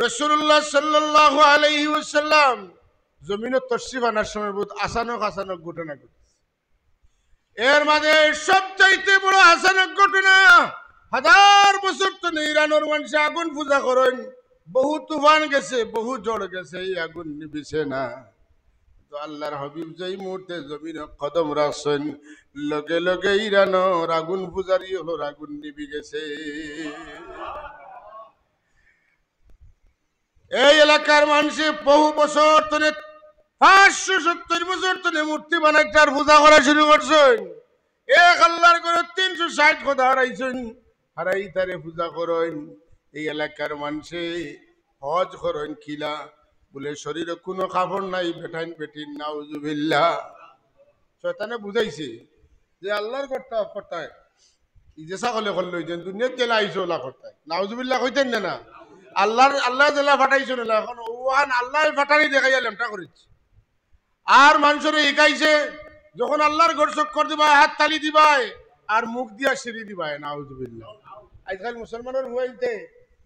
রাসূলুল্লাহ সাল্লাল্লাহু আলাইহি ওয়াসাল্লাম জমিনে তশরিফ আনার সময় বহুত আচানক আচানক ঘটনা ঘটে। এর মাঝে সবচাইতে বড় আচানক ঘটনা, 1000 বছর তো ইরানের মানুষ আগুন পূজা করেন, বহু তুফান গেছে, বহু ঝড় গেছে, এই আগুন নিবিছে না। তো আল্লাহর হাবিব যেই মুহূর্তে জমিনে কদম রাখছেন, লগে লগে ইরানের আগুন পূজারি হলো আগুন নিবি গেছে। এই এলাকার মানুষে বহু বছর ধরে 570 বছর ধরে মূর্তি বানাইতে আর পূজা করা শুরু করছেন। এক আল্লাহর করে 360 কথা হারাইছেন, হারাই তারে পূজা করেন। এই এলাকার মানুষে হজ করেন কিলা বলে শরীরে কোনো কাপড় নাই, বেটাইন বেটিন নাউজুবিল্লাহ। শয়তানে বুঝাইছে যে আল্লাহর কর্তা কর্তায় যে সকলে করলো দুনিয়ার জেলা আইসো ওলা কর্তায় নাউজুবিল্লাহ কইতেন না। আল্লাহ জেলা ফাটাইছো না, এখন ওহান আল্লাহ ফাটানি দেখাইয়া লেমটা করেছে। আর মানুষের শিখাইছে যখন আল্লাহর ঘর চক্কর দিবাই, হাত তালি দিবাই আর মুখ দিয়া সিঁড়ি দিবাই নাউজুবিল্লাহ। আজকাল মুসলমানের হইতে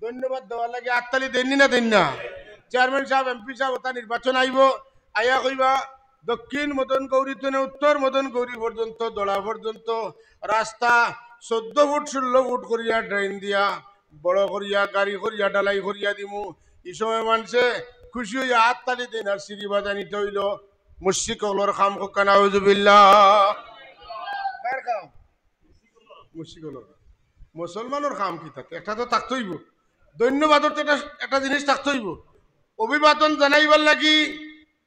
ধন্যবাদ দেওয়ার লাগে হাত তালি দেননি না দেন না। চেয়ারম্যান সাহেব, এমপি সাহেব ওটা নির্বাচন আইব, আইয়া কইবা দক্ষিণ মদন গৌরী থেকে উত্তর মদন গৌরী পর্যন্ত দড়া পর্যন্ত রাস্তা 14 ফুট 16 ফুট করিয়া ড্রেন দিয়া বড় করিয়া গাড়ি করিয়া ডালাই করিয়া দিমু। এই সময় মানুষে খুশি হইয়া হাত তালি দেন আর সিঁড়ি বাজানিতে হইল মুশরিকগুলোর খাম কোকা নাউজুবিল্লাহ। কার কাম? মুশরিকগুলোর। মুসলমানের কাম কি থাকে? একটা তো থাকতে হইব, ধন্যবাদর একটা জিনিস থাকতে হইব। অভিবাদন জানাইবার লাগি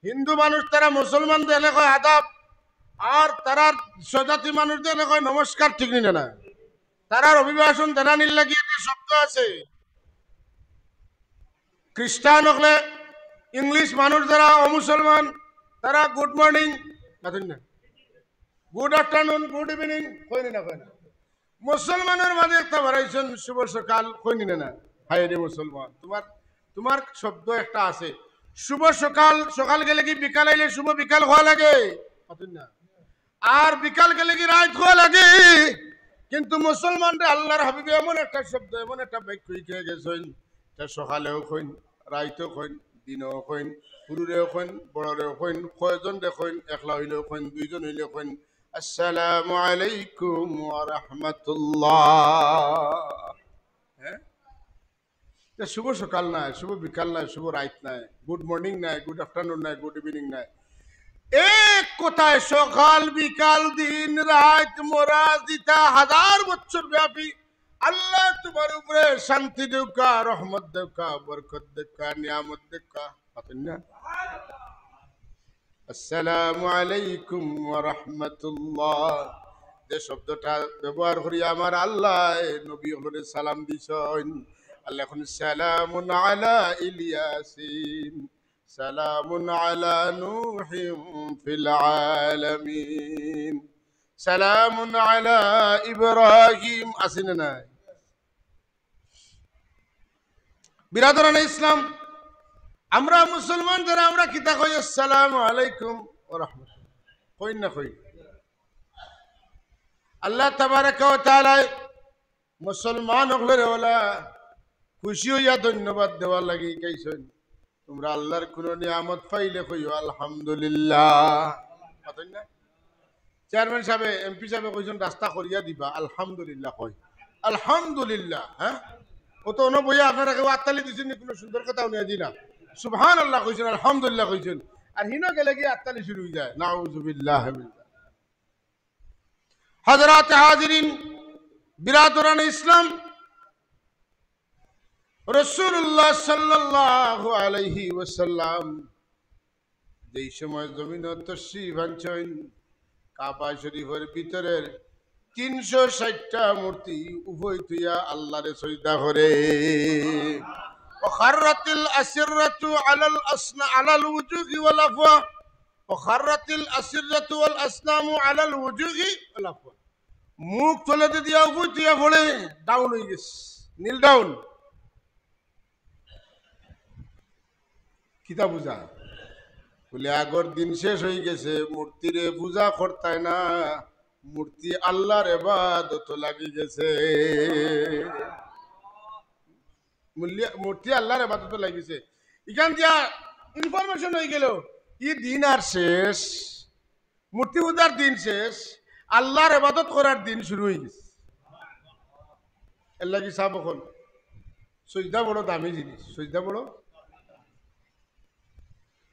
হিন্দু মানুষ তারা মুসলমান দেলে কয় আদাব, আর তারা স্বজাতি মানুষ দেলে কয় নমস্কার, ঠিক নিলে না। তারার অভিবাসন জানানির লাগি একটা শব্দ আছে। খ্রিস্টান হলে ইংলিশ মানুষ যারা অমুসলমান তারা good morning, good afternoon, good evening কইনি না কয় না। মুসলমানের মাঝে একটা বাড়াইছেন শুভ সকাল কইনি না। হাই রে মুসলমান, তোমার শব্দ একটা আছে শুভ সকাল। সকাল গেলে কি বিকাল আইলে শুভ বিকাল হওয়া লাগে না, আর বিকাল গেলে কি রাত হওয়া লাগে। কিন্তু মুসলমানরা আল্লাহর হাবিবে এমন একটা শব্দ, এমন একটা বাক্য খেয়ে গেছেন, সকালেও কইন, রাইতেও কইন, দিনেও কইন, পুরুরেও কইন, বড়রেও কইন, কয়জন দেখইন, একলা হইলেও কইন, দুইজন হইলেও কইন, আসসালামু আলাইকুম ওয়া রাহমাতুল্লাহ। হ্যাঁ, শুভ সকাল নাই, শুভ বিকাল নাই, শুভ রাত নাই, গুড মর্নিং নাই, গুড আফটারনুন নাই, গুড ইভিনিং নাই। এক কথায় সকাল বিকাল দিন রাত মোরা দিতা 1000 বছর ব্যাপী আল্লাহ তোমার উপরে শান্তি দেউকা, রহমত দেউকা, বরকত দেউকা, নিয়ামত দেউকা। আসসালামু আলাইকুম ওয়া রাহমাতুল্লাহ যে শব্দটা ব্যবহার করি আমার আল্লাহ নবী হলে সালাম দিছেন। আল্লাহ এখন সালামুন আলা ইলিয়াসিন, সালামুন আলা নূহিন ফিল আলামিন, সালামুন আলা ইব্রাহিম। আসেন না বিরাদরান ইসলাম, আমরা মুসলমান যারা আমরা কিতা কই আসসালামু আলাইকুম ওয়া রাহমাতুল্লাহ কই না কই। আল্লাহ তাবারাকা ওয়া তাআলা মুসলমান হলে ওলা খুশি হইয়া ধন্যবাদ দেওয়ার লাগি কইছেন। তোমরা আল্লাহর কোন নিয়ামত পাইলে কইও আলহামদুলিল্লাহ। পাতেন না চেয়ারম্যান সাহেব, এমপি সাহেব কইছেন রাস্তা করিয়া দিবা, আলহামদুলিল্লাহ কই আলহামদুলিল্লাহ। হ্যাঁ, ও তো অন বইয়া আপনারা কেউ আত্তালি দিছেন, কোনো সুন্দর কথা উনিয়া দি না, সুবহানাল্লাহ কইছেন, আলহামদুলিল্লাহ কইছেন, আর হিনা গেলে গিয়ে আত্তালি শুরু হয়ে যায়। নাউজুবিল্লাহ মিন হযরত হাজিরিন বিরাদরান ইসলাম, রাসূলুল্লাহ সাল্লাল্লাহু আলাইহি ওয়াসাল্লাম যেই সময় জমিনে তশরিফ আনছেন, কাবা শরীফের ভিতরের 360টা মূর্তি উভয় তুইয়া আল্লাহরে সিজদা করে। ওয়াখারাতিল আসিরাতু আলাল ওয়ুজুহি ওয়াল আফওয়া, ওয়াখারাতিল আসিরাতু ওয়াল আসনামু আলাল ওয়ুজুহি ওয়াল আফওয়া। মুখ তুলে দিয়া উভয় তুইয়া পড়ে ডাউন হয়ে গেছে, নীল ডাউন। কিতা বুঝা বলে আগর দিন শেষ হয়ে গেছে, মূর্তিরে পূজা করতায় না, মূর্তি আল্লাহর ইবাদত লাগি গেছে। মূর্তি আল্লাহর ইবাদতে লাগিছে ইখান দিয়া ইনফরমেশন হয়ে গেল ই দিন আর শেষ মূর্তি পূজার দিন শেষ আল্লাহর ইবাদত করার দিন শুরু হয়ে গেছে এর লাগি সাব এখন সজদা বড় দামি জিনিস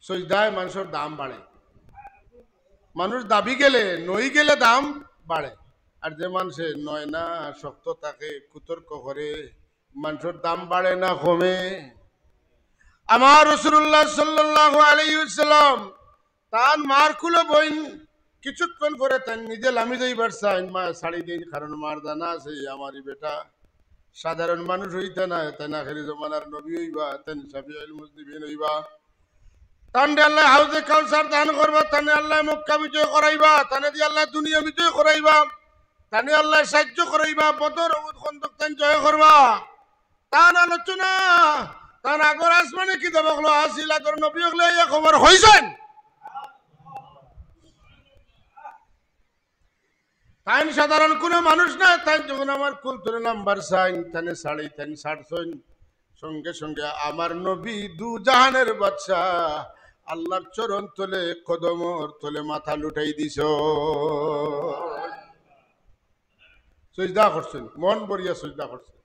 সজদায় মানুষের দাম বাড়ে মানুষ দাবি গেলে নই গেলে দাম বাড়ে আর যে মানুষে নয় না শক্ত থাকে কুতর্ক করে মানুষের দাম বাড়ে না কমে আমার রাসূলুল্লাহ সাল্লাল্লাহু আলাইহি ওয়াসাল্লাম তান মার কুলো বইন কিছুক্ষণ পরে তান নিজে লামি যাইবার চাইন মা শাড়ি দিন কারণ মার জানা আছে আমারই বেটা সাধারণ মানুষ হইতে না তেন আখেরি জমানার নবী হইবা তেন শাফিউল মুজনিবিন হইবা তানে আল্লাহ হাউজে কাউসার দান করবা তানে আল্লাহ মক্কা বিজয় করাইবা তানে দিয়ে আল্লাহ দুনিয়া বিজয় করাইবা তানে আল্লাহ সাহায্য করাইবা বদর উহুদ খন্দক তান জয় করবা তান আলোচনা তান আগর আসমানে কি দেব হলো আসিল আগর নবী হলে এই খবর হইছেন তাই সাধারণ কোনো মানুষ না তাই যখন আমার কুল ধরে নাম্বার সাইন তানে শাড়ি তান ছাড়ছেন সঙ্গে সঙ্গে আমার নবী দু জাহানের বাদশা আল্লাহর চরণ তলে কদমর তলে মাথা লুটাই দিছ সজদা করছেন মন বরিয়া সজদা করছেন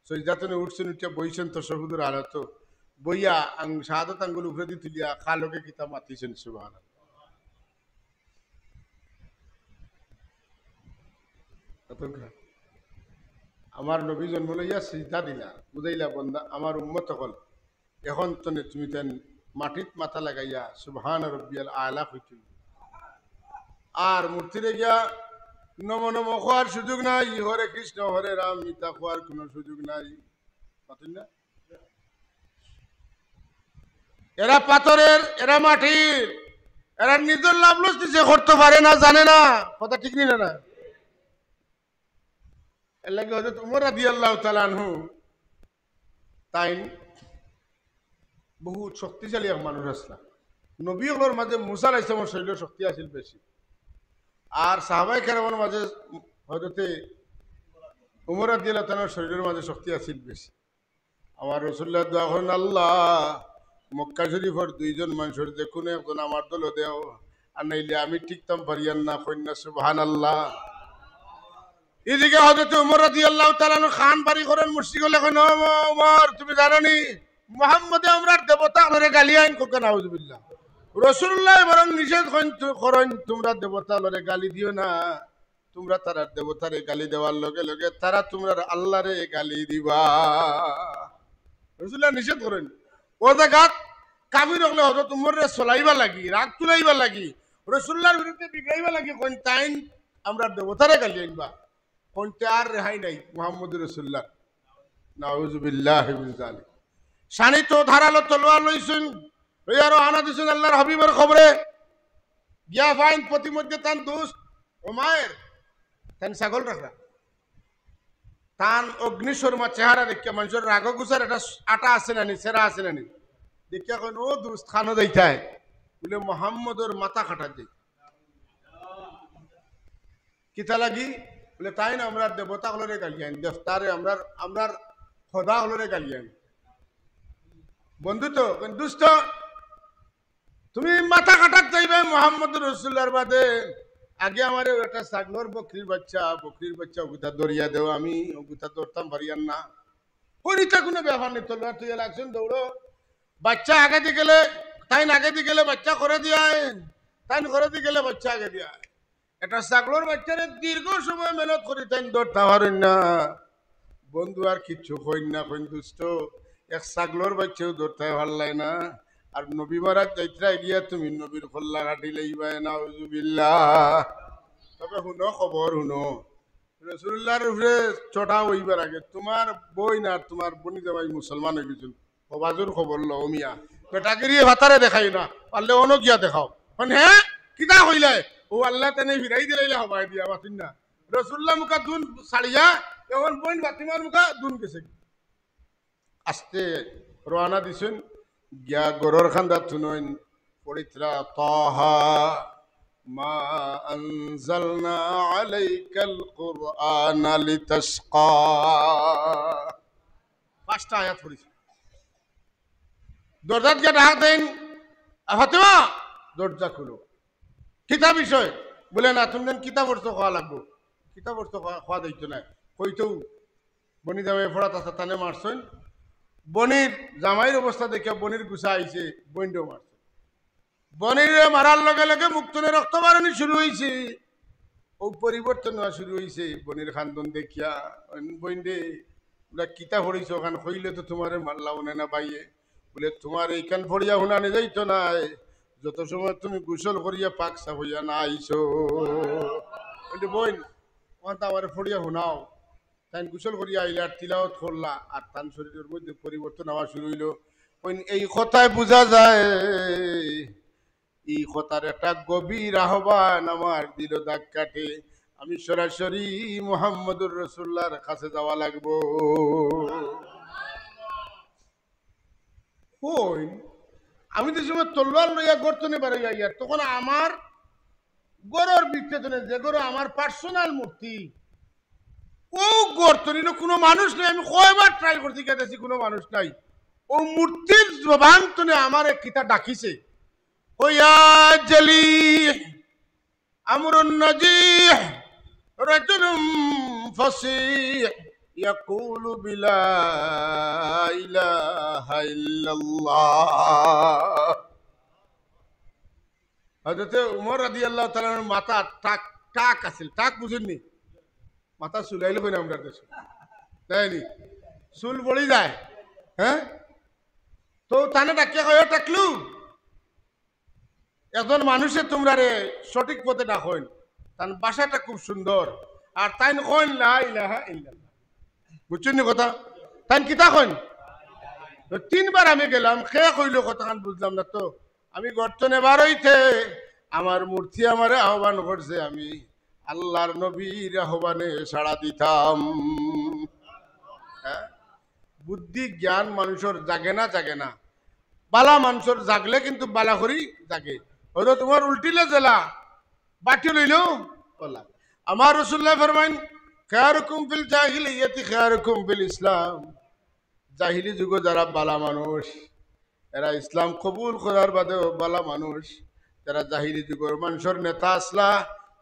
সজদা তো উঠছেন উঠিয়া বইছেন তো শহুদুর আলত বইয়া শাহাদত আঙ্গুল উপরে দিয়ে তুলিয়া খালোকে কিতাব মাতিছেন সুবহানাল্লাহ আমার নবী জন্ম লইয়া সিজদা দিলা বুঝাইলা বন্দা আমার উম্মত হল এখন তনে তুমি তেন মাটিত মাথা লাগাইয়া সুবহান রব্বিয়াল আলা কইতুল আর মূর্তিরে গিয়া নম নম খোয়ার সুযোগ নাই হরে কৃষ্ণ হরে রাম মিতা খোয়ার কোনো সুযোগ নাই পাতুন না এরা পাথরের এরা মাটির এরা নিজের লাভ লস দিছে করতে পারে না জানে না কথা ঠিক নি না এর লাগে হযরত উমর রাদিয়াল্লাহু তাআলা আনহু তাই বহু শক্তিশালী এক মানুষ আসলা নবীগুলোর মাঝে মুসা আলাইহিস সালামের শরীরে শক্তি আছিল বেশি আর সাহাবায়ে কেরামের মাঝে হযরতে উমর রাদিয়াল্লাহু তাআলার শরীরের মাঝে শক্তি আছিল বেশি আমার রাসূলুল্লাহ দোয়া করেন আল্লাহ মক্কা শরীফের দুইজন মানুষের যে কোনো একজন আমার দল দেও আর নাইলে আমি ঠিকতাম পারিয়ান না কন্যা সুবহানাল্লাহ এদিকে হযরত উমর রাদিয়াল্লাহু তাআলা খান বাড়ি করেন মুশরিক হলে কই উমর তুমি জানো নি মুহাম্মদে আমরার দেবতা লরে গালি আইন কোকে নাউজুবিল্লাহ রাসূলুল্লাহ বরং নিষেধ করেন তোমরা দেবতা লরে গালি দিও না তোমরা তারা দেবতারে গালি দেওয়ার লগে লগে তারা তোমরা আল্লাহরে গালি দিবা রাসূলুল্লাহ নিষেধ করেন ও জায়গাত কাফির হলে হযরত উমররে চলাইবা লাগি রাগ তুলাইবা লাগি রাসূলুল্লাহর বিরুদ্ধে বিগাইবা লাগি কোন তাইন আমরা দেবতারে গালি আইনবা কোনতে আর রেহাই নাই মুহাম্মদুর রাসূলুল্লাহ নাউজুবিল্লাহি মিন যালিক শানি তো ধারালো তলোয়ার লইছেন ওয়ারো আনা দিছেন আল্লাহর হাবিবের খবরে গিয়া ফাইন প্রতিমধ্যে তান দোস্ত ওমায়ের তান ছাগল রাখা তান অগ্নিশর্মা চেহারা দেখিয়া মানুষের রাগ গুছার একটা আটা আছে নানি সেরা আছে নানি দেখিয়া কইন ও দোস্ত খানো দেইতায় বলে মুহাম্মদর মাথা কাটা দেই কিতা লাগি বলে তাই না আমরা দেবতা হলরে গালিয়ান দেবতারে আমরা খোদা হলরে গালিয়ান বন্ধু তো দুষ্ট তুমি মাথা কাটার চাইবে মুহাম্মদ রাসূলুল্লাহর বাদে আগে আমার একটা ছাগলর বকরির বাচ্চা ওগুতা দরিয়া দেও আমি ওগুতা ধরতাম পারিয়ান না ওইটা কোনো ব্যাপার নেই তলোয়ার তুই লাগছেন দৌড়ো বাচ্চা আগে দিয়ে গেলে তাই আগে দিয়ে গেলে বাচ্চা করে দিয়ে তাই করে দিয়ে গেলে বাচ্চা আগে দিয়ে একটা ছাগলর বাচ্চারে দীর্ঘ সময় মেহনত করি তাই ধরতে পারেন না বন্ধু আর কিচ্ছু কইন না কইন দুষ্ট এক ছাগলর বাচ্চাও ধরতে পারলাই না আর নবী মারাজ যাইত্রা গিয়া তুমি নবীর খোল্লা কাটি লইবা নাউজুবিল্লাহ তবে শুনো খবর শুনো রাসূলুল্লাহর উপরে চটা হইবার আগে তোমার বই না তোমার বনি জামাই মুসলমান হয়ে গেছিল হবাজুর খবর লও মিয়া বেটাগিরি ভাতারে দেখাই না পারলে অন্য গিয়া দেখাও হ্যাঁ কিতা হইলে ও আল্লাহ তেনে ফিরাই দিলাইলে হবাই দিয়া বাতিন না রাসূলুল্লাহ মুখা দুন ছাড়িয়া এখন বইন বাতিমার মুখা দুন গেছে আস্তে রওনা দিছেন গিয়া গরর খান্দা থুনইন পড়িত্রা তাহা মা আনজালনা আলাইকাল কুরআনা লিতাশকা 5টা আয়াত পড়েছি দরজাত গিয়ে ডাক দেন ফাতেমা দরজা খুলো কিতা বিষয় বলে না তুমি কিতা পড়ছো খাওয়া লাগবো কিতা পড়ছো খাওয়া দিত না কইতেও বনি জামাই ফোড়াত আছে তানে মারছেন বনির জামাইয়ের অবস্থা দেখে বনির গুছা আইছে বইনটাও মারছে বনির মারার লগে লগে মুক্তনে রক্ত বাড়ানি শুরু হয়েছে ও পরিবর্তন হওয়া শুরু হয়েছে বনির খান্দন দেখিয়া বইন্ডে বলে কিতা পড়িস ওখান হইলে তো তোমার মারলাও না বাইয়ে বলে তোমার এইখান ফড়িয়া হুনানে যাইতো না যত সময় তুমি গোসল করিয়া পাক সাফ হইয়া না আইছো বইন ওখান তো আমার ফড়িয়া হুনাও তাই গোসল করিয়া আইলে আর তিলাওয়াত করলা আর তান শরীরের মধ্যে পরিবর্তন হওয়া শুরু হইল এই কথায় বোঝা যায় এই কথার একটা গভীর আহ্বান আমার দিল দাগ কাটে আমি সরাসরি মুহাম্মদুর রাসূলুল্লাহর কাছে যাওয়া লাগবো কই আমি তো সময় তলোয়ার লইয়া গর্তনে বাড়াই ইয়ার তখন আমার গরর ভিতরে যে গরু আমার পার্সোনাল মূর্তি ও গর্তনির কোনো মানুষ নেই আমি কয়বার ট্রাই করছি কেটেছি কোনো মানুষ নাই ও মূর্তির জবান তনে আমার এক কিতা ডাকিছে ও ইয়া জলিহ আমরুন নাজিহ রাজুলুম ফাসিহ ইয়াকুলু বিলা ইলাহা ইল্লাল্লাহ হযরত উমর রাদিয়াল্লাহু তাআলার মাথা টাক টাক আছিল টাক বুঝেননি মাথা চুলাইলে কই না আমরা দেশ তাইনি চুল পড়ি যায় হ্যাঁ তো তানে ডাকিয়া কয় টাকলু একজন মানুষে তোমরা রে সঠিক পথে ডাকইন তার ভাষাটা খুব সুন্দর আর তাই কইন লা ইলাহা ইল্লাল্লাহ বুঝছেন কথা তাই কিতা কইন 3বার আমি গেলাম খে কইল কথাখান বুঝলাম না তো আমি গর্তনে বারইতে আমার মূর্তি আমারে আহ্বান করছে আমি আল্লাহর নবীর আহ্বানে সাড়া দিতাম বুদ্ধি জ্ঞান মানুষের জাগে না বালা মানুষের জাগলে কিন্তু বালা করি জাগে হয়তো তোমার উল্টিলে জেলা বাটি লইল বলা আমার রাসূলুল্লাহ ফরমাইন খায়রুকুম ফিল জাহিলিয়াতি খায়রুকুম ফিল ইসলাম জাহিলি যুগে যারা বালা মানুষ এরা ইসলাম কবুল করার বাদেও বালা মানুষ যারা জাহিলি যুগের মানুষের নেতা আসলা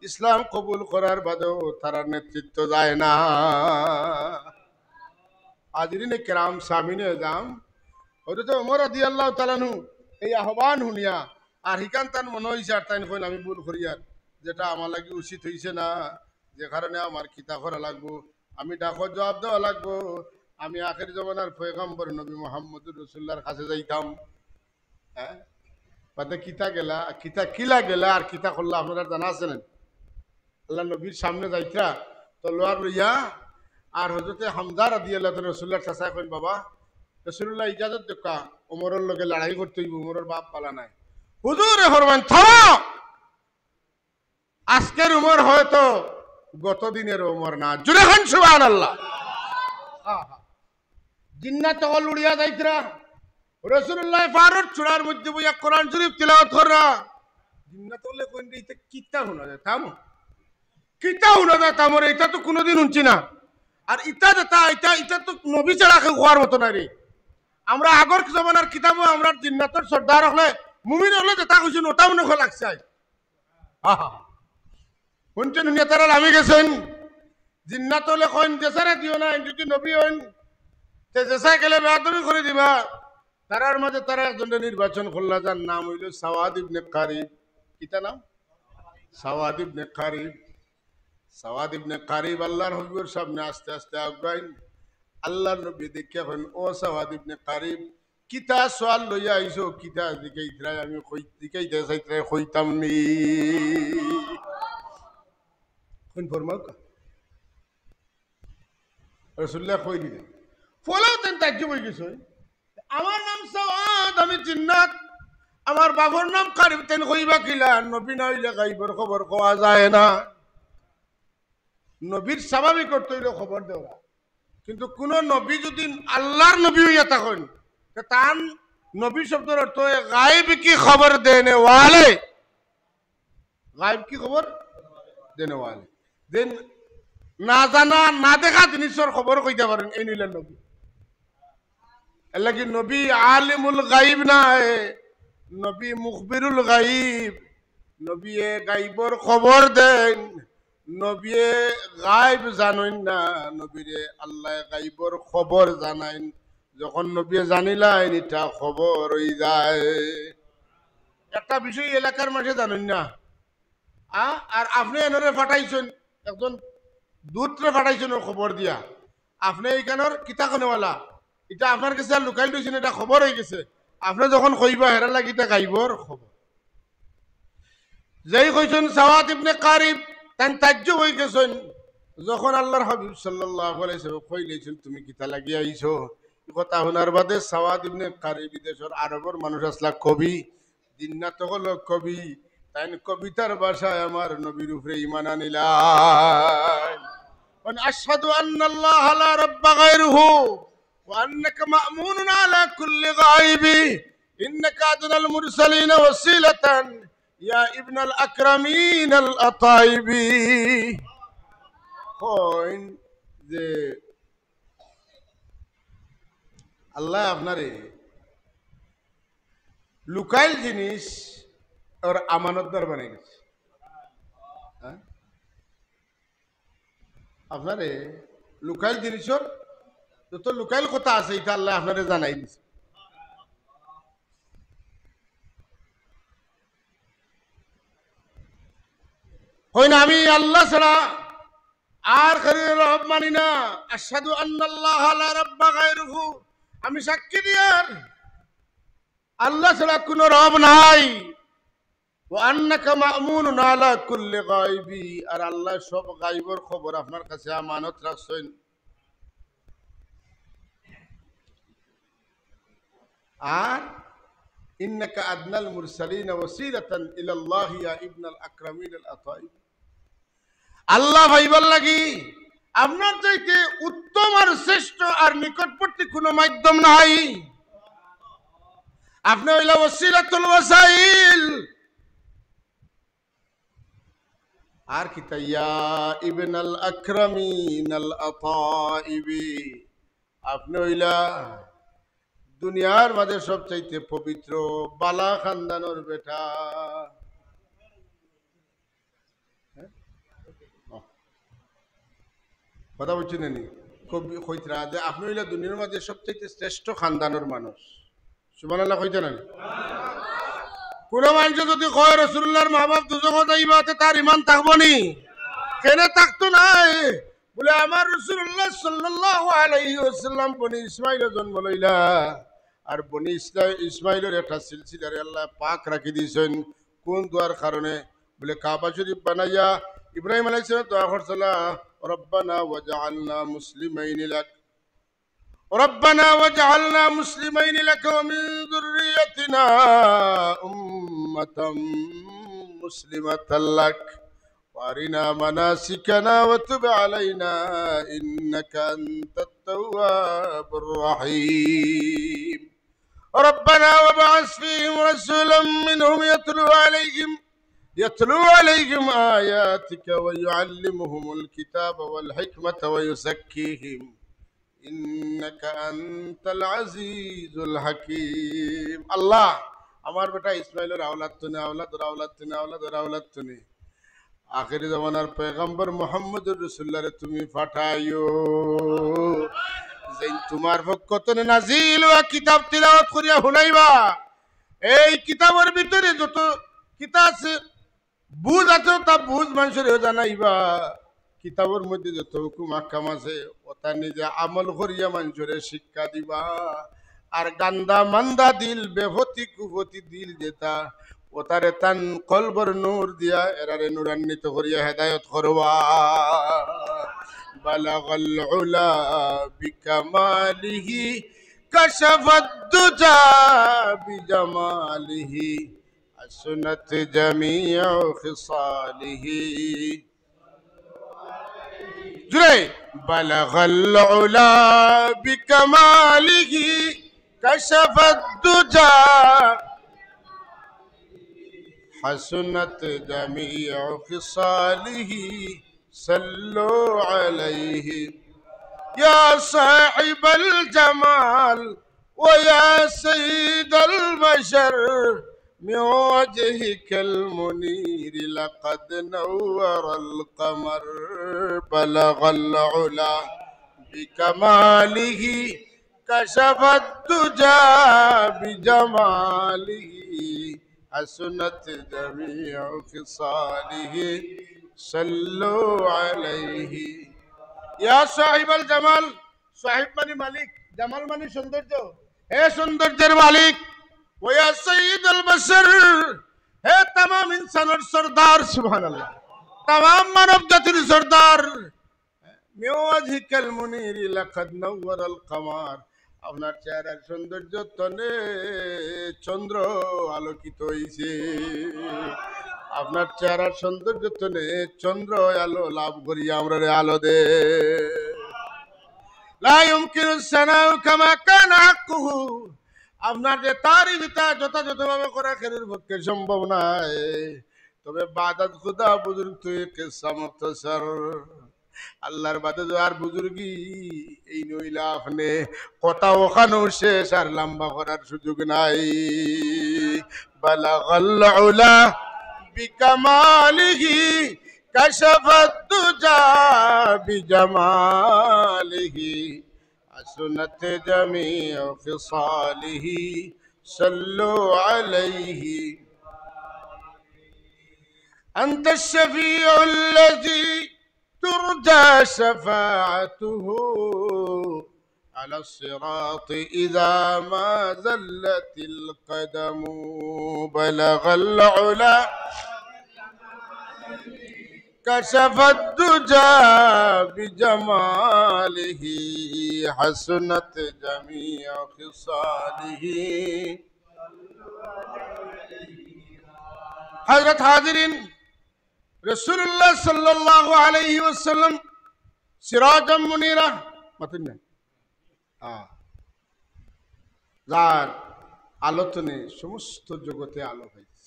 ইসলাম কবুল করার বাদেও তারা নেতৃত্ব যায় না হাজরিনে কেরাম সামিনে যাম হযরত ওমর রাদিয়াল্লাহু তাআলা আনহু এই আহ্বান শুনিয়া আর হিকান তান মনে হইছে আর তাই কইন আমি ভুল করি আর যেটা আমার লাগি উচিত হইছে না যে কারণে আমার কিতা করা লাগবো আমি ডাকর জবাব দেওয়া লাগবো আমি আখের জমানার পয়গম্বর নবী মুহাম্মদুর রাসূলুল্লাহর কাছে যাইতাম হ্যাঁ বাদে কিতা গেলা কিতা কিলা গেলা আর কিতা করলা আপনারা জানা আছেন আল্লাহ নবীর সামনে যাইতা তলোয়ার লইয়া আর হযরতে হামজা রাদিয়াল্লাহু তাআলা রাসূলুল্লাহর কাছে কইন বাবা রাসূলুল্লাহ ইজাজত দেখা ওমরের লগে লড়াই করতে হইব ওমরের বাপ পালা নাই হুজুরে ফরমান থামো আজকের উমর হয়তো গত দিনের উমর না জুরে খান সুবহানাল্লাহ জিন্নাত তকল উড়িয়া যাইতরা রাসূলুল্লাহ ফারুক চূড়ার মধ্যে বইয়া কোরআন শরীফ তিলাওয়াত করা জিন্নাত তকলে কইন দিতে কিতা শোনা যায় থামো কিতা শোনা যায় থামো এটা তো কোনোদিন শুনছি না আর ইটা যেটা এটা তো নবী ছাড়া কেউ হওয়ার মতো না রে আমরা আগর জমানার কিতাবও আমরা জিন্নাতের সর্দার হলে মুমিন হলে যেটা কইছেন ওটা মনে হয় লাগছে শুনছেন নেতারা নামি গেছেন জিন্নাত হলে কইন দেশারে দিও না যদি নবী হইন তে দেশায় গেলে বেয়াদবি করে দিবা তারার মাঝে তারা একজনের নির্বাচন করলা যার নাম হইল সাওয়াদ ইবনে কারিব কিতা নাম সাওয়াদ ইবনে কারিব সাওয়াদ ইবনে কারিব আল্লাহর হবিবের সামনে আস্তে আস্তে আগাইন আল্লাহর নবী দেখিয়া কইন ও সাওয়াদ ইবনে কারিব কিতা সওয়াল লইয়া আইছো কিতা দিকাইতরা আমি দিকাইতে চাইতরা কইতাম নি কোন ফরমাও কা রাসূলুল্লাহ কই দিলেন ফলো তেন তাজ্জুব হই গেছে আমার নাম সাওয়াদ আমি জিন্নাত আমার বাবার নাম কারিব তেন কইবা কিলা নবী না হইলে গায়বের খবর কোয়া যায় না নবীর স্বাভাবিক করতে হইলে খবর দেওয়া কিন্তু কোন নবী যদি আল্লাহর নবী হইয়া থাকেন তার নবী শব্দের অর্থ গায়েব কি খবর দেনে ওয়ালে গায়েব কি খবর দেনে ওয়ালে দেন না জানা না দেখা জিনিসের খবর কইতে পারেন এই নিলেন নবী আল্লাহ কি নবী আলিমুল গাইব নাই, নবী মুখবিরুল গাইব। নবী গাইবর খবর দেন, নবী গাইব জানেন না, নবীরে আল্লাহ গাইবর খবর জানাইন। যখন নবী জানিলাইন এটা খবর হয়ে যায়। একটা বিষয় এলাকার মাঝে জানেন না, আর আপনি এনারে ফাটাইছেন, একজন দূতরে ফাটাইছেন ওর খবর দিয়া, আপনি এইখানোর কিতাখনেওয়ালা, এটা আপনার কাছে আর লুকাই দিয়েছেন, এটা খবর হয়ে গেছে। আপনি যখন কইবা হেরা লাগি এটা গাইবর খবর। যেই কইছেন সাওয়াদ ইবনে কারিব তান তাজ্জুব হয়ে গেছেন, যখন আল্লাহর হাবিব সাল্লাল্লাহু আলাইহি ওয়াসাল্লাম কইলেছেন তুমি কিতা লাগি আইছো, এই কথা শোনার বাদে সাওয়াদ ইবনে কারিব বিদেশের আরবের মানুষ আসলা কবি, দিননা তো হলো কবি, তাই কবিতার ভাষায় আমার নবীর উপরে ঈমান আনিলাম। أشهد أن الله لا رب غيره وأنك مأمون على كل غائب إنك أدنى المرسلين وسيلة يا ابن الأكرمين الأطايب কইন যে আল্লাহ আপনারে লুকাইল জিনিস ওর আমানতদার বানিয়ে গেছে। আপনারে লুকাইল জিনিসর যত লুকাইল কথা আছে এটা আল্লাহ আপনারে জানাই দিছে। হই না আমি আল্লাহ ছাড়া আর কারো রব মানি না। আশহাদু আন্নাল্লাহ লা রাব্বা গায়রুহু, আমি সাক্ষী দিয়ার আল্লাহ ছাড়া কোনো রব নাই। ওয়া আন্নাকা মা'মুনুন আলা কুল্লি গায়বি, আর আল্লাহ সব গায়বের খবর আপনার কাছে আমানত রাখছেন। আর ইন্নাকা আদনাল মুরসালিন ওয়াসিলাতান ইলাল্লাহি ইয়া ইবনাল আকরামিন আল আতাইব, আল্লাহ ভাইবার লাগি আপনার চাইতে উত্তম আর শ্রেষ্ঠ আর নিকটবর্তী কোনো মাধ্যম নাই। আপনি হইলা ওয়াসিলাতুল ওয়াসাইল। আর কি তাইয়া ইবনাল আকরামিন আল আতাইবি, আপনি হইলা দুনিয়ার মাঝে সবচাইতে পবিত্র বালা খানদানোর বেটা। কথা বলছেন নি কবি কইতরা যে আপনি হইলা দুনিয়ার মাঝে সবচাইতে শ্রেষ্ঠ খানদানোর মানুষ। সুবহানাল্লাহ কইতেন না? কোন মানুষ যদি কয় রাসূলুল্লাহর মা বাপ দুজকে যাইবা তার ঈমান থাকবো নি? কেন থাকতো নাই? বলে আমার রাসূলুল্লাহ সাল্লাল্লাহু আলাইহি ওয়াসাল্লাম বনি ইসমাইলের জন্ম লইলা, আর বনি ইসমাইলের একটা সিলসিলারে আল্লাহ পাক রাখি দিয়েছেন। কোন দোয়ার কারণে? বলে কাবা শরীফ বানাইয়া ইব্রাহিম আলাইহিস সালাম দোয়া করছিল, রব্বানা ওয়াজআলনা মুসলিমাইন লাক, রব্বানা ওয়াজআলনা মুসলিমাইন লাক ওয়া মিন যুররিয়াতিনা উম্মাতাম মুসলিমাতাল লাক وارنا مناسكنا وتب علينا انك انت التواب الرحيم ربنا وابعث فيهم رسولا منهم يتلو عليهم آياتك ويعلمهم الكتاب والحكمة ويزكيهم إنك أنت العزيز الحكيم الله আমার বেটা ইসমাইলের আওলাদ তুনে, আওলাদের আওলাদ তুনে, আওলাদের আওলাদ তুনে আখির জামানার পয়গম্বর মুহাম্মদুর রাসূলুল্লাহ তুমি পাঠাইও, যেন তোমার পক্ষ থেকে নাজিল হওয়া কিতাব তিলাওয়াত করিয়া শুনাইবা। এই কিতাবের ভিতরে যত কিতাব আছে বুঝ আছে তা বুঝ মানুষের জানাইবা। কিতাবের মধ্যে যত হুকুম আহকাম আছে ওটা নিজে আমল করিয়া মানুষের শিক্ষা দিবা। আর গান্দা মান্দা দিল বেহতি কুহতি দিল যেটা ওতারে তান কলবর নূর দিয়া এরারে নূরান্বিত করিয়া হেদায়েত করবা। বালাগাল উলা বিকামালিহি কাশাফাদ দুজা বিজামালিহি আসনাত জামিউ খিসালিহি। জুরে বালাগাল উলা বিকামালিহি কাশাফাদ দুজা حسنت جميع خصاله صلوا عليه يا صاحب الجمال ويا سيد البشر من وجهك المنير لقد نور القمر بلغ العلا بكماله كشف الدجى بجماله حسنت جميع خصاله صلوا عليه يا صاحب الجمال صاحب মানি মালিক জামাল মানি সৌন্দর্য হে সৌন্দর্যের মালিক ওয়া সাইয়্যিদুল বাশার হে तमाम ইনসানের সরদার সুবহানাল্লাহ तमाम মানব জাতির সরদার মিওয়াজিকাল মুনির লাকাদ নাওয়ারাল কামার আপনার চেহারার সৌন্দর্য তনে চন্দ্র আলোকিত হইছে আপনার চেহারার সৌন্দর্য তনে চন্দ্র আলো লাভ করি আমরা আলো দে লা ইউমকিনু সানাউ কামা কানা হাক্কুহু আপনার যে তারিফটা যথাযথভাবে করা খেরুর পক্ষে সম্ভব নাই তবে বাদাত খুদা বুজুর্গ তুই কে সমর্থসর আল্লাহর বাদে আর বুজুর্গি এই নইলা আপনি কথা ওখানেও শেষ আর লম্বা করার সুযোগ নাই বালাগাল উলা বিকামালিহি কাশাফাত দুজা বিজামালিহি حسنت جميع خصاله صلوا عليه أنت الشفيع الذي ترجى شفاعته على الصراط إذا ما زلت القدم بلغ العلا كشف الدجى بجماله حسنت جميع خصاله حضرت حاضرین رسول اللہ صلی اللہ علیہ وسلم سراجا منیرا متن যার আলোচনে সমস্ত জগতে আলো হয়েছে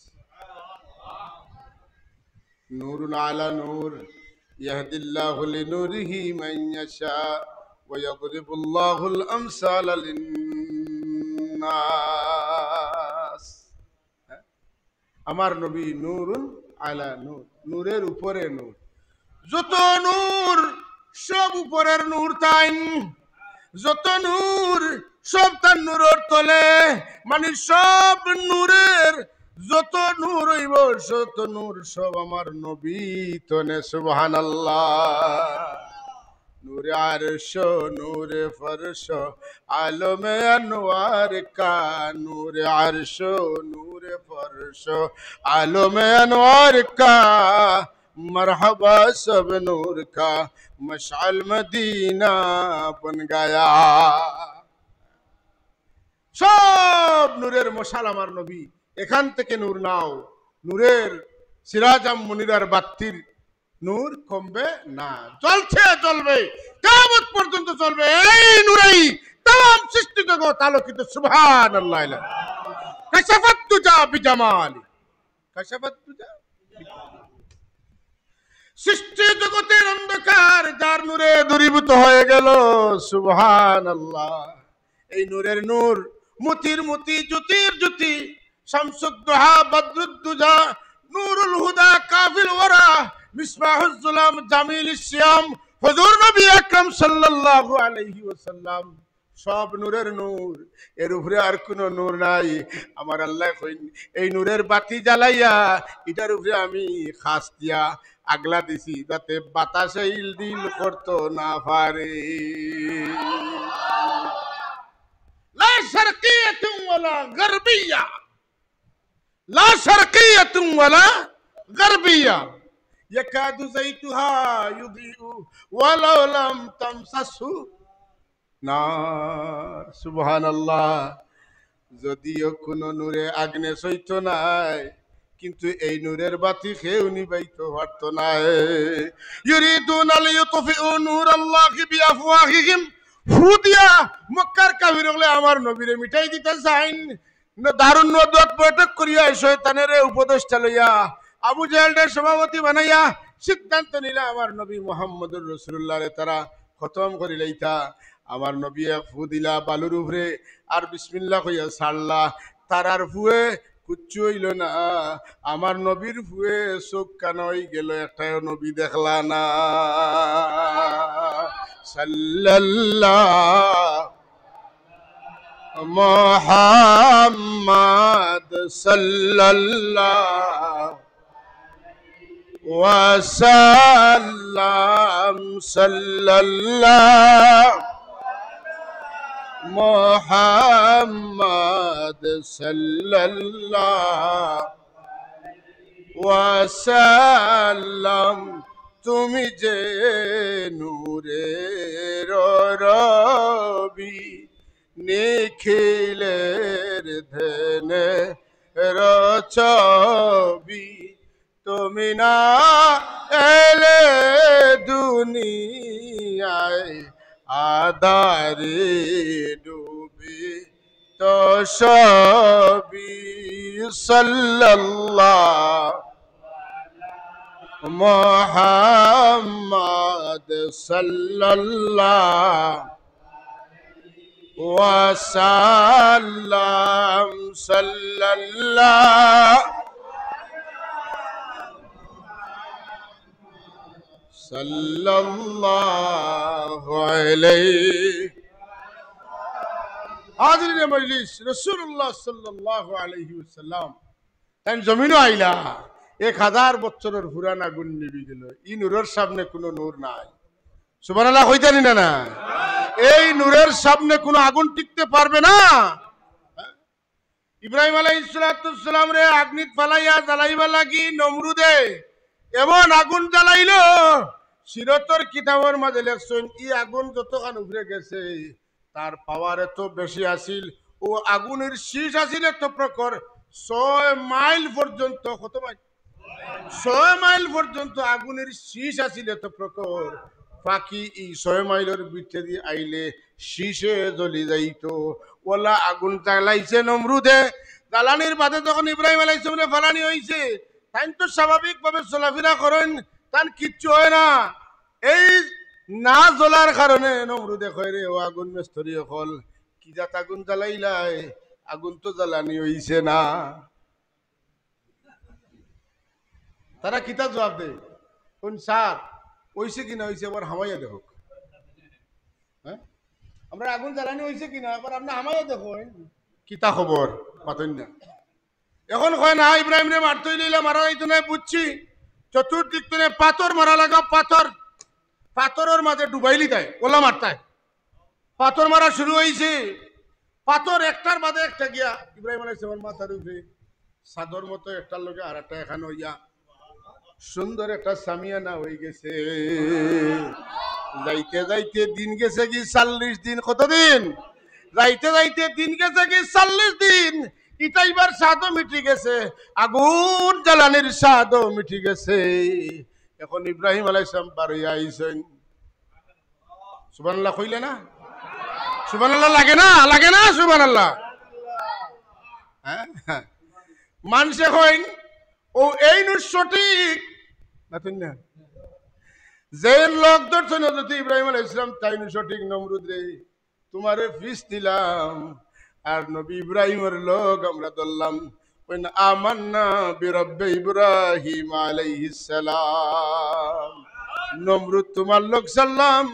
নূরুন আলা নূর ইয়াহদিল্লাহু লিনূরিহি মান ইয়াশা ওয়া ইয়াদরিবুল্লাহুল আমসালা লিন্নাস আমার নবী নূরুন আলা নূর নূরের উপরে নূর যত নূর সব উপরের নূর তাইন যত নূর সব তার নূরের তলে মানে সব নূরের যত নূর হইব যত নূর সব আমার নবী তনে সুবহানাল্লাহ নূরে আরশ নূরে ফরশ আলমে আনোয়ার কা নূরে আরশ নূরে ফরশ আলমে আনোয়ার কা मरहबा सब नूर का मशाल मदीना बन गया সব নূরের মশাল আমার নবী এখান থেকে নূর নাও নূরের সিরাজাম মুনিরার বাতির নূর কমবে না চলছে চলবে কিয়ামত পর্যন্ত চলবে এই নূরেই तमाम সৃষ্টি জগৎ আলোকিত সুবহানাল্লাহ কাশাফাত তুজা বিজামালি কাশাফাত তুজা সৃষ্টি জগতের অন্ধকার যার নূরে দূরীভূত হয়ে গেল সুবহানাল্লাহ এই নূরের নূর মতির মতি জ্যোতির জ্যোতি শামসুদ্দোহা বদরুদ্দুজা নূরুল হুদা কাফিল ওয়ারা মিসবাহুজ জুলাম জামিলুস সিয়াম হুজুর নবী আকরাম সাল্লাল্লাহু আলাইহি ওয়াসাল্লাম সব নূরের নূর এর উপরে আর কোনো নূর নাই আমার আল্লাহ কইন এই নূরের বাতি জ্বালাইয়া এটার উপরে আমি খাস দিয়া আগলা দিছি যাতে বাতাসে ইলদিল করতে না পারে লা শারকিয়াতুন ওয়ালা গারবিয়া লা শারকিয়াতুন ওয়ালা গারবিয়া ইয়াকাদু যাইতুহা ইউদিউ ওয়ালাউ লাম তামসাসু নার সুবহানাল্লাহ যদিও কোনো নূরে আগ্নে সইত নাই কিন্তু এই নূরের বাতি কেউ নিবাইতে পারতো না ইউরিদুনা লিয়ুতফিউ নূরাল্লাহি বিআফওয়াহিহিম ফুদিয়া মক্কার কাফিরগুলো আমার নবীরে মিটাই দিতে চাইন দারুন নদত বৈঠক করিয়া শয়তানের উপদেশটা লইয়া আবু জাহেলের সভাপতি বানাইয়া সিদ্ধান্ত নিলা আমার নবী মুহাম্মদুর রাসূলুল্লাহরে তারা খতম করি লইতা আমার নবী এক ফু দিলা বালুর উপরে আর বিসমিল্লাহ কইয়া ছাড়লা তারার ফুয়ে কুচ্ছু হইল না আমার নবীর ফুয়ে চোখ কান হয়ে গেল একটাও নবী দেখলা না সাল্লাল্লাহ মুহাম্মদ সাল্লাল্লাহ ওয়াসাল্লাম সাল্লাল্লাহ মুহাম্মদ সাল্লাল্লাহ ওয়াসাল্লাম তুমি যে নূরের রবি নিখিলের ধনে রচবি তুমি না এলে দুনিয়ায় আদারে ডুবি তো সবি সাল্লাল্লাহ মুহাম্মদ সাল্লাল্লাহ ওয়াসাল্লাম সাল্লাল্লাহ সাল্লাল্লাহু আলাইহি হাজিরিনে মজলিস রাসূলুল্লাহ সাল্লাল্লাহু আলাইহি ওয়াসাল্লাম তাই জমিনও আইলা 1000 বছরের পুরান আগুন নিবি গেল ই নূরের সামনে কোনো নূর নাই সুবহানাল্লাহ কইতানি না না এই নূরের সামনে কোনো আগুন টিকতে পারবে না ইব্রাহিম আলাইহিস সালাম রে আগ্নিত ফালাইয়া জ্বালাইবা লাগি নমরুদে এমন আগুন জ্বালাইলো সিরতর কিতাবের মাঝে লেখছেন ই আগুন যতখান উপরে গেছে তার পাওয়ার এত বেশি আছিল ও আগুনের শীষ আছিল এত প্রখর 6 মাইল পর্যন্ত কত মাইল 6 মাইল পর্যন্ত আগুনের শীষ আছিল এত প্রখর পাখি এই 6 মাইলের ভিতরে দিয়ে আইলে শীষে জ্বলি যাইতো ওলা আগুন জ্বালাইছে নমরুদে জ্বালানির বাদে যখন ইব্রাহিম আলাইহিস সালামের ফালানি হইছে তাই তো স্বাভাবিকভাবে চলাফেরা করেন তার কিচ্ছু হয় না এই না জ্বলার কারণে নমরুদে কয় রে ও আগুন মিস্ত্রি হল কি জাত আগুন জ্বালাইলাই আগুন তো জ্বালানি হইছে না তারা কিতা জবাব দেয় কোন স্যার হইছে কিনা হইছে আবার হামাইয়া দেখো হ্যাঁ আমরা আগুন জ্বালানি হইছে কিনা আবার আপনি হামাইয়া দেখো কিতা খবর পাতেন না এখন কয় না ইব্রাহিম রে মারতই লইলা মারা যাইতো না বুঝছি চতুর্দিক থেকে পাথর মারা লাগা পাথর পাথরের মাঝে ডুবাইলি দেয় ওলা মারতায় পাথর মারা শুরু হয়েছে পাথর একটার বাদে একটা গিয়া ইব্রাহিম আলাইহিস সালামের মাথার উপরে সাদর মতো একটার লগে আর একটা এখানে হইয়া সুন্দর একটা সামিয়ানা হয়ে গেছে যাইতে যাইতে দিন গেছে কি 40 দিন কতদিন যাইতে যাইতে দিন গেছে কি 40 দিন ইতাইবার স্বাদও মিটি গেছে আগুন জ্বালানির স্বাদও মিটি গেছে এখন ইব্রাহিম আলাইহিস সালাম বার হইয়া আইছেন সুবহানাল্লাহ কইলে না সুবহানাল্লাহ লাগে না সুবহানাল্লাহ হ্যাঁ মানুষে কই ও এই নু সঠিক না তুই না যে লোক দর্শন হতে ইব্রাহিম আলাইহিস সালাম তাই নু সঠিক নমরুদ রে তোমারে ফিস দিলাম আর নবী ইব্রাহিমের লোক আমরা ধরলাম কইনা আমান্না বিরব্বি ইব্রাহিম আলাইহিস সালাম নমরুদ তোমার লোক সাল্লাম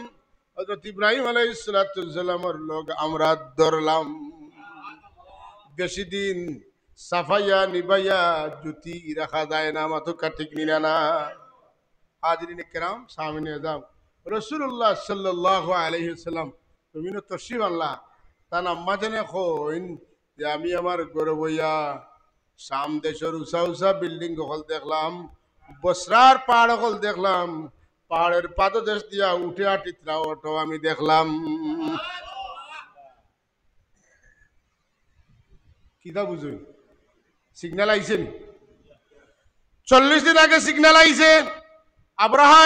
হযরত ইব্রাহিম আলাইহিস সালামের লোক আমরা ধরলাম বেশি দিন সাফাইয়া নিবাইয়া জুতি রাখা যায় না মাথা ঠিক নিলা না হাজরিন কিরাম সামনে আযাম রাসূলুল্লাহ সাল্লাল্লাহু আলাইহি ওয়াসাল্লাম তুমি তো তশরিফ আল্লাহ তার আম্মা জানে কইন যে আমি আমার ঘরে বইয়া শাম দেশের উঁচা উঁচা বিল্ডিং হল দেখলাম বসরার পাহাড় হল দেখলাম পাহাড়ের পাদদেশ দিয়া উঠে আটিত্রা অটো আমি দেখলাম কিতা বুঝুই সিগন্যাল আইছে নি 40 দিন আগে সিগন্যাল আইছে আব্রাহা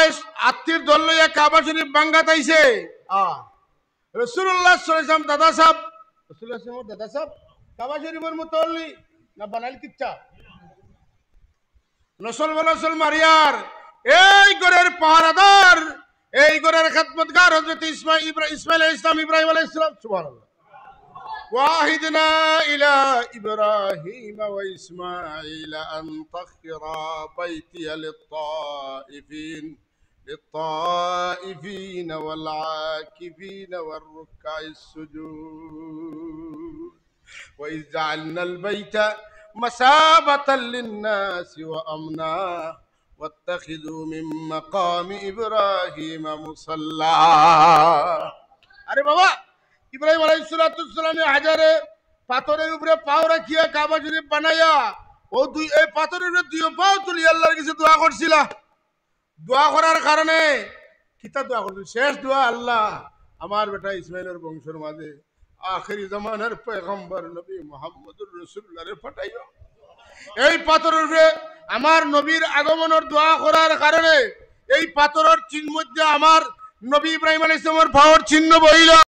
আত্মীর দল লইয়া কাবা শরীফ বাঙ্গাত আইছে রাসূলুল্লাহ সাল্লাল্লাহু আলাইহি ওয়াসাল্লাম দাদা সাহেব রাসূলুল্লাহ সাল্লাল্লাহু দাদা সাহেব কাবা শরীফের মুতল্লি না বানাইল কিচ্ছা নসল বলসল মারিয়ার এই ঘরের পাহারাদার এই ঘরের খেদমতগার হযরত ইসমাঈল আলাইহিস সালাম, ইব্রাহিম আলাইহিস সালাম, সুবহানাল্লাহ। ওয়াহিদনা ইলা ইব্রাহিম ওয়া ইসমাঈল আন তাখিরা বাইতিয়া للطائفين والعاكفين والركع السجود وإذ جعلنا البيت مثابة للناس وأمنا واتخذوا من مقام إبراهيم مصلى. আরে বাবা, ইব্রাহিম আলাইহিস সালাম হাজারে পাথরের উপরে পাও রাখিয়া কাবা শরীফ বানাইয়া ও এই পাথরের উপরে দুই পাও তুলি আল্লাহর কাছে দোয়া করছিল। দোয়া করার কারণে কিতা দোয়া করছিল? শেষ দোয়া, আল্লাহ আমার বেটা ইসমাইলের বংশের মাঝে আখেরি জামানার পয়গম্বর নবী মুহাম্মদুর রাসূলুল্লাহ রে পাঠাইও। এই পাথরের উপরে আমার নবীর আগমনের দোয়া করার কারণে এই পাথরের চিহ্ন মধ্যে আমার নবী ইব্রাহিম আলাইহিস সালামের পাওয়ার চিহ্ন বইল।